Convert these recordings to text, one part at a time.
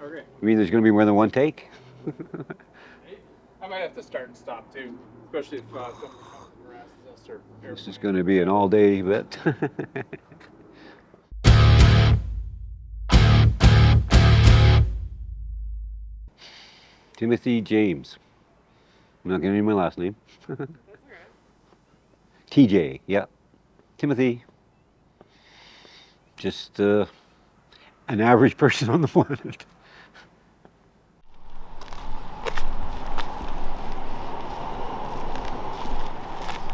Okay. You mean there's going to be more than one take? I might have to start and stop too, especially if somebody comes and harasses us or This is airplanes. going to be an all-day event. Timothy James. I'm not giving you my last name. That's okay. TJ, yeah. Timothy. Just an average person on the planet.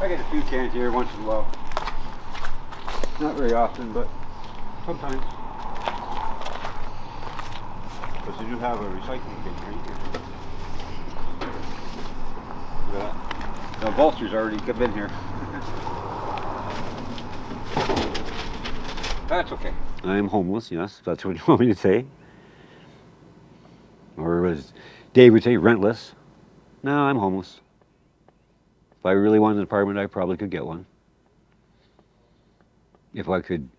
I get a few cans here once in a while. Not very often, but sometimes. Because they do have a recycling bin here. Look at that. The vultures already been here. That's okay. I'm homeless, yes, if that's what you want me to say. Or as Dave would say, rentless. No, I'm homeless. If I really wanted an apartment, I probably could get one. If I could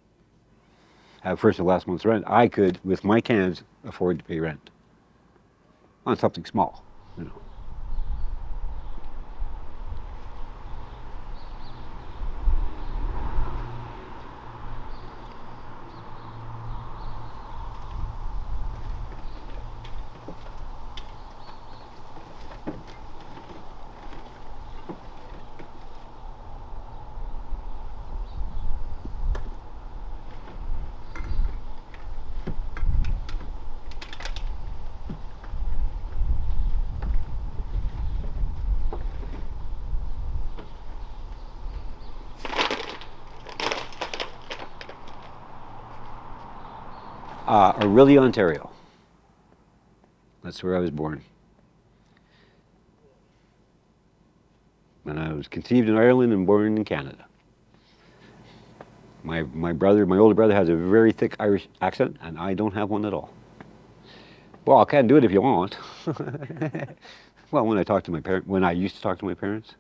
have first and last month's rent, I could, with my cans, afford to pay rent. On something small, you know. Orillia, Ontario. That's where I was born. And I was conceived in Ireland and born in Canada. My older brother has a very thick Irish accent, and I don't have one at all. Well, I can do it if you want. Well, when I used to talk to my parents,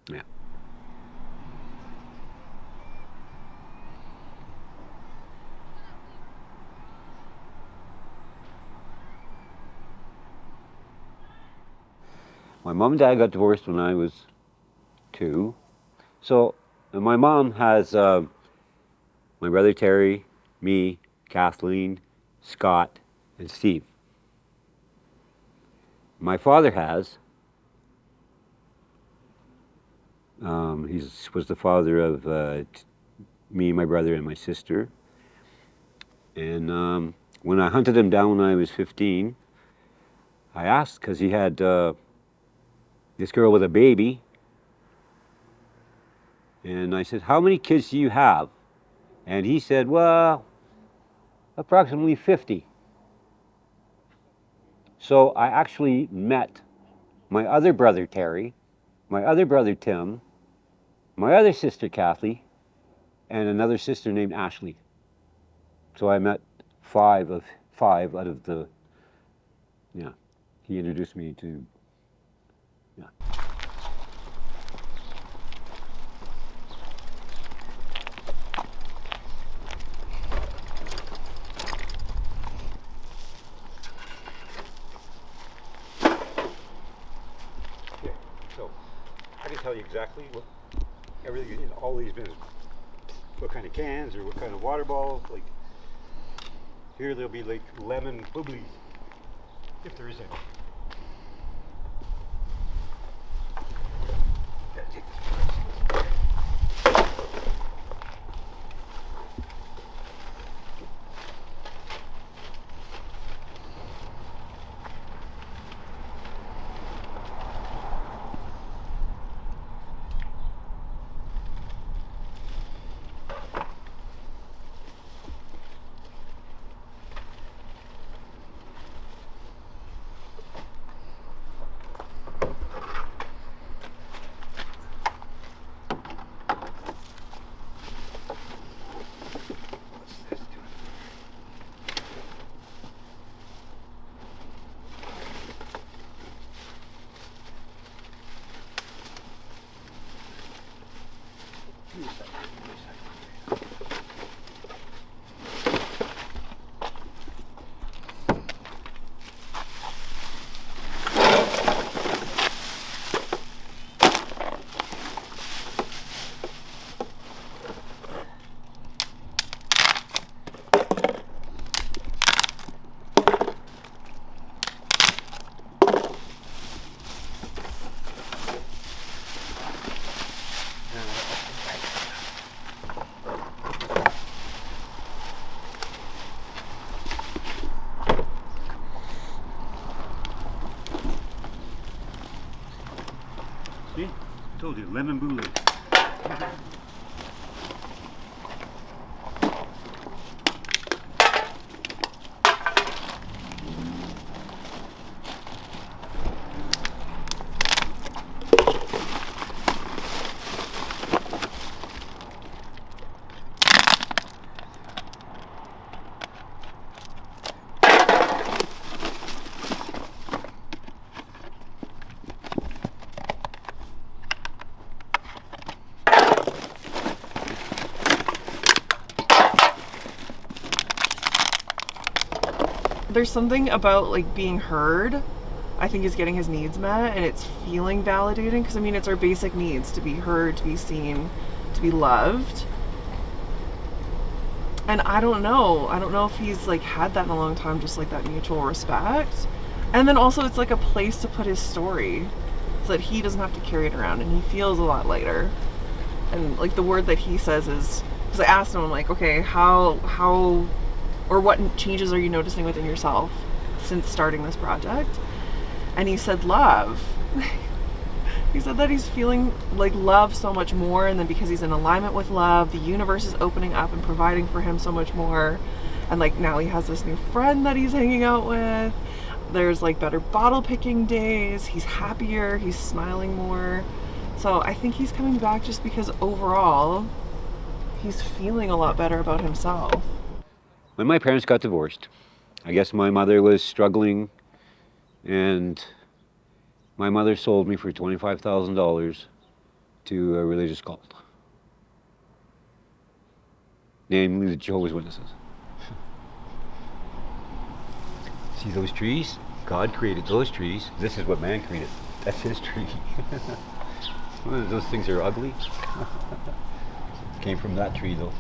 yeah. My mom and dad got divorced when I was 2. So my mom has my brother Terry, me, Kathleen, Scott, and Steve. My father has. He was the father of me, my brother, and my sister. And when I hunted him down when I was 15, I asked because he had this girl with a baby. And I said, "How many kids do you have?" And he said, "Well, approximately 50. So I actually met my other brother Terry, my other brother Tim, my other sister Kathy, and another sister named Ashley. So I met 5 out of the, yeah. He introduced me to, yeah. Okay, so I can tell you exactly what everything in all these bins, what kind of cans or what kind of water bottles. Like here, there'll be like lemon bubblies, if there is any. told you, lemon boule. There's something about like being heard. I think he's getting his needs met, and it's feeling validating, because I mean it's our basic needs: to be heard, to be seen, to be loved. And I don't know if he's like had that in a long time, just like that mutual respect. And then also it's like a place to put his story so that he doesn't have to carry it around, and he feels a lot lighter. And like the word that he says is, because I asked him, I'm like, okay, how or what changes are you noticing within yourself since starting this project? And he said love. He said that he's feeling like love so much more, and then because he's in alignment with love, the universe is opening up and providing for him so much more. And like now he has this new friend that he's hanging out with. There's like better bottle picking days. He's happier, he's smiling more. So I think he's coming back just because overall he's feeling a lot better about himself. When my parents got divorced, I guess my mother was struggling, and my mother sold me for $25,000 to a religious cult, namely the Jehovah's Witnesses. See those trees? God created those trees. This is what man created. That's his tree. Those things are ugly. Came from that tree though.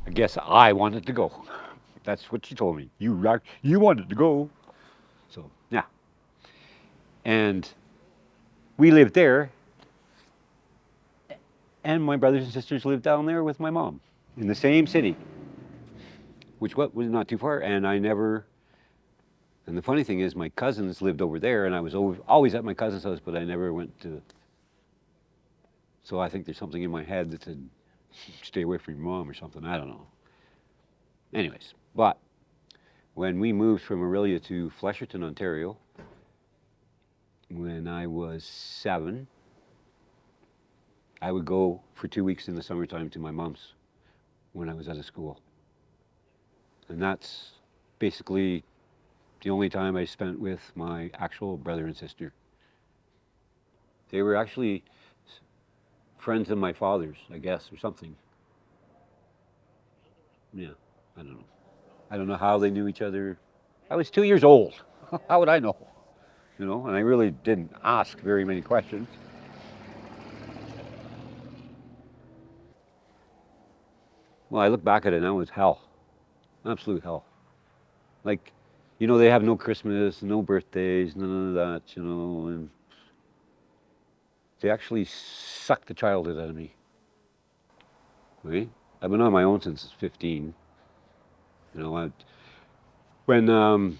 I guess I wanted to go. That's what she told me. You wanted to go. So, yeah. And we lived there, and my brothers and sisters lived down there with my mom in the same city, which was not too far. And the funny thing is, my cousins lived over there, and I was always at my cousin's house, but I never went to. So I think there's something in my head that said, stay away from your mom or something. I don't know. Anyways, but when we moved from Orillia to Flesherton, Ontario, when I was 7, I would go for 2 weeks in the summertime to my mom's when I was at a school. And that's basically the only time I spent with my actual brother and sister. They were actually friends of my father's, I guess, or something. Yeah, I don't know. I don't know how they knew each other. I was 2 years old. How would I know? You know, and I really didn't ask very many questions. Well, I look back at it now, it's hell. Absolute hell. Like, you know, they have no Christmas, no birthdays, none of that, you know, and they actually suck the childhood out of me. Right? I've been on my own since 15. You know, when the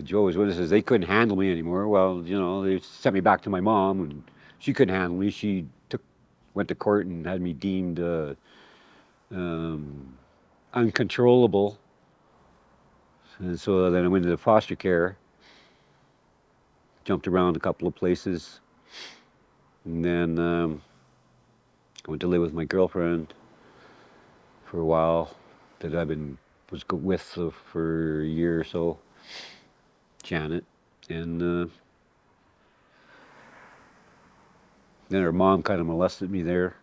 Jehovah's Witnesses, they couldn't handle me anymore. Well, you know, they sent me back to my mom, and she couldn't handle me. She went to court and had me deemed uncontrollable. And so then I went into foster care, jumped around a couple of places, and then I went to live with my girlfriend for a while that was with for a year or so, Janet, and then her mom kind of molested me there,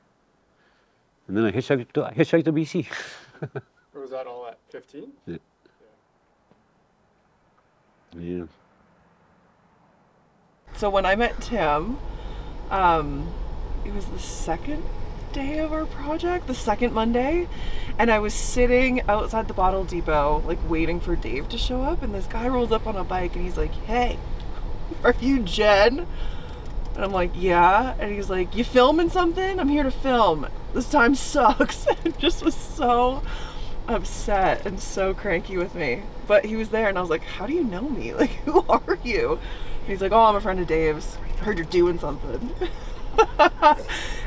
and then I hitchhiked to BC. Or was that all at 15? Yeah. Yeah. So when I met Tim, it was the second day of our project, the second Monday, and I was sitting outside the bottle depot, like waiting for Dave to show up, and this guy rolls up on a bike and he's like, "Hey, are you Jen?" And I'm like, yeah. And he's like, you filming something? I'm here to film. This time sucks. And just was so upset and so cranky with me. But he was there and I was like, how do you know me? Like, who are you? And he's like, oh, I'm a friend of Dave's. I heard you're doing something.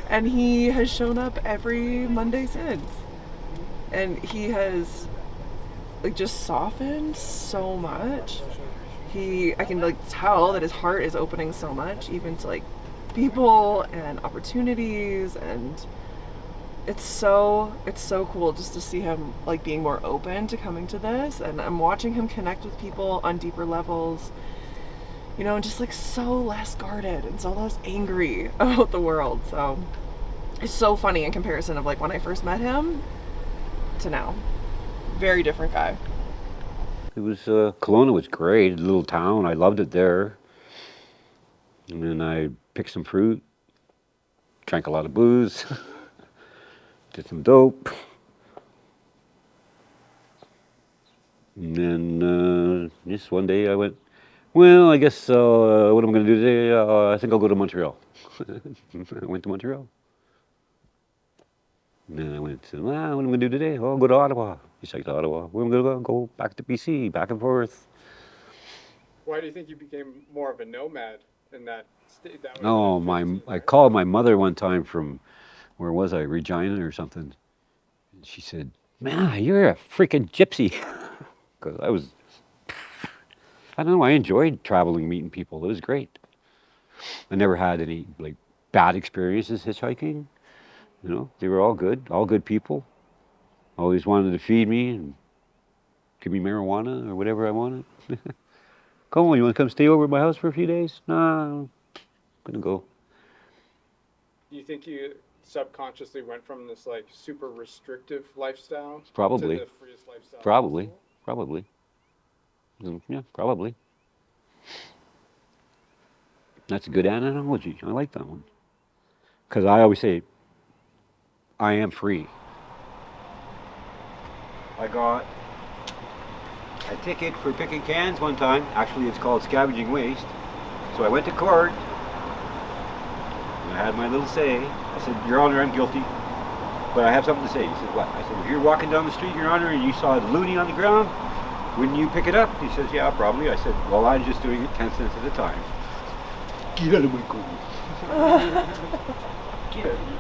And he has shown up every Monday since. And he has like just softened so much. I can like tell that his heart is opening so much, even to like people and opportunities, and it's so cool just to see him like being more open to coming to this, and I'm watching him connect with people on deeper levels, you know, and just like so less guarded and so less angry about the world. So it's so funny in comparison of like when I first met him to now. Very different guy. It was Kelowna was great, a little town. I loved it there. And then I picked some fruit, drank a lot of booze, did some dope. And then just one day I went, well, I guess what I'm going to do today, I think I'll go to Montreal. I went to Montreal. And then I went to, what am I going to do today? Oh, I'll go to Ottawa. He's like, to Ottawa. Where am I going to go? Back to BC, back and forth. Why do you think you became more of a nomad in that state? That would have Oh, been my! 15, I right? called my mother one time from, where was I, Regina or something. And she said, man, you're a freaking gypsy. Because I don't know, I enjoyed traveling, meeting people. It was great. I never had any like bad experiences hitchhiking. You know, they were all good people. Always wanted to feed me and give me marijuana or whatever I wanted. Come on, you want to come stay over at my house for a few days? Nah, I'm gonna go. Do you think you subconsciously went from this like super restrictive lifestyle to Probably, the freest lifestyle probably, possible? probably. Yeah, probably. That's a good analogy. I like that one. Because I always say, I am free. I got a ticket for picking cans one time. Actually, it's called scavenging waste. So I went to court. And I had my little say. I said, Your Honor, I'm guilty. But I have something to say. He said, what? I said, if you're walking down the street, Your Honor, and you saw a loony on the ground, wouldn't you pick it up? He says, yeah, probably. I said, well, I'm just doing it 10 cents at a time. Get out of my car. Get out of here.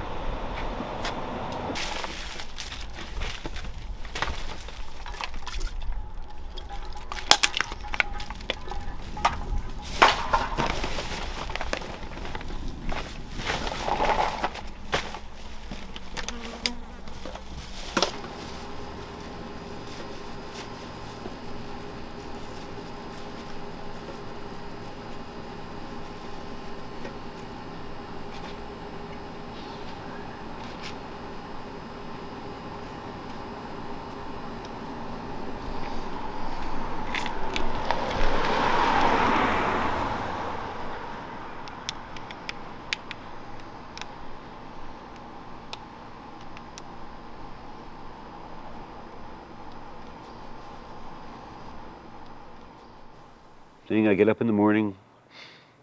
Thing, I get up in the morning,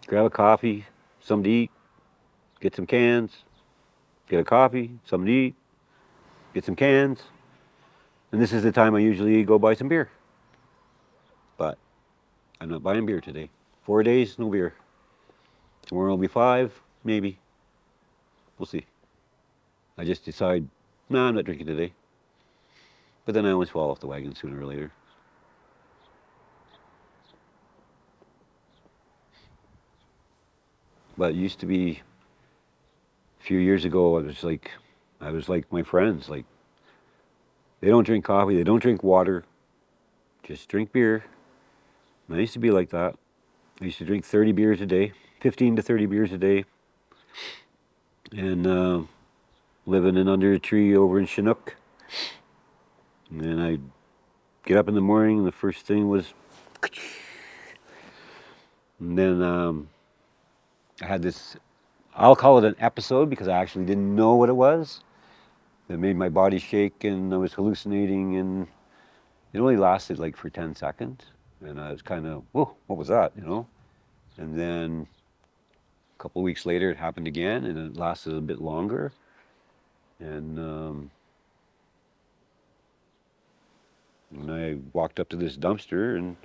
grab a coffee, something to eat, get some cans, get a coffee, something to eat, get some cans, and this is the time I usually go buy some beer. But I'm not buying beer today. 4 days, no beer. Tomorrow will be 5, maybe. We'll see. I just decide, no, I'm not drinking today. But then I always fall off the wagon sooner or later. But it used to be a few years ago, I was like my friends, like they don't drink coffee, they don't drink water, just drink beer. And I used to be like that. I used to drink 30 beers a day, 15 to 30 beers a day, and living in under a tree over in Chinook. And then I'd get up in the morning, and the first thing was, and then I had this, I'll call it an episode because I actually didn't know what it was. That made my body shake and I was hallucinating, and it only lasted like for 10 seconds. And I was kind of, whoa, what was that, you know? And then A couple of weeks later, it happened again, and it lasted a bit longer. And I walked up to this dumpster, and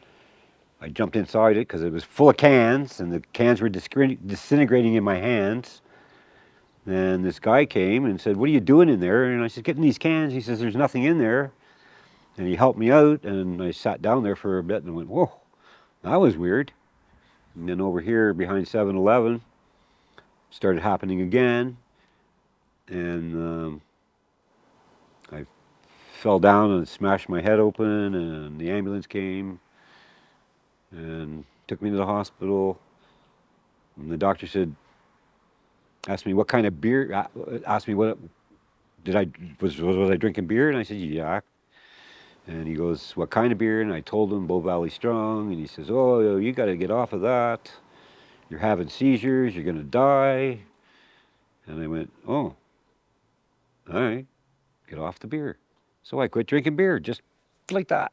I jumped inside it because it was full of cans, and the cans were disintegrating in my hands. And this guy came and said, "What are you doing in there?" And I said, "Getting these cans." He says, "There's nothing in there." And he helped me out, and I sat down there for a bit and went, "Whoa, that was weird." And then over here behind 7-Eleven, started happening again. And I fell down and smashed my head open, and the ambulance came and took me to the hospital. And the doctor asked me what kind of beer, asked me what, was I drinking beer? And I said, yeah. And he goes, what kind of beer? And I told him Bow Valley Strong, and he says, oh, you got to get off of that. You're having seizures, you're going to die. And I went, oh, all right, get off the beer. So I quit drinking beer, just like that.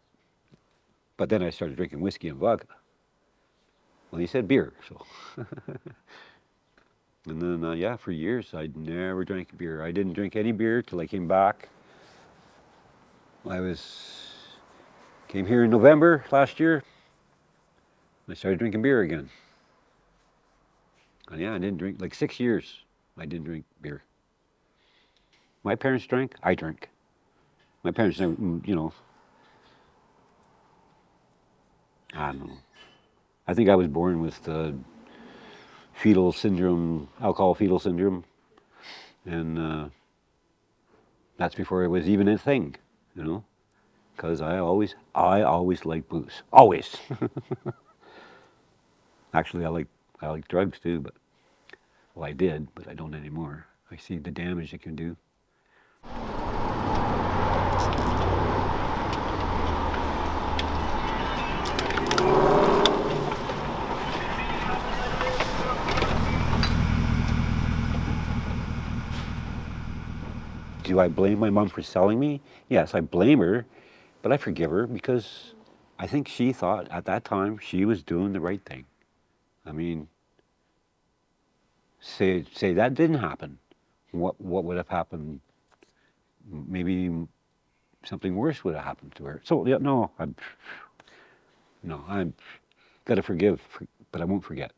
But then I started drinking whiskey and vodka. Well, he said beer, so. And then, yeah, for years, I never drank beer. I didn't drink any beer till I came back. Came here in November last year. I started drinking beer again. And yeah, I didn't drink, like 6 years, I didn't drink beer. My parents drank, I drank. My parents never, I don't know. I think I was born with the fetal syndrome, alcohol fetal syndrome. And that's before it was even a thing, because I always liked booze, always. Actually, I like drugs too, but well, I did, but I don't anymore. I see the damage it can do. Do I blame my mom for selling me? Yes, I blame her, but I forgive her because I think she thought at that time she was doing the right thing. I mean, say that didn't happen. What would have happened? Maybe something worse would have happened to her. So yeah, I'm got to forgive, but I won't forget.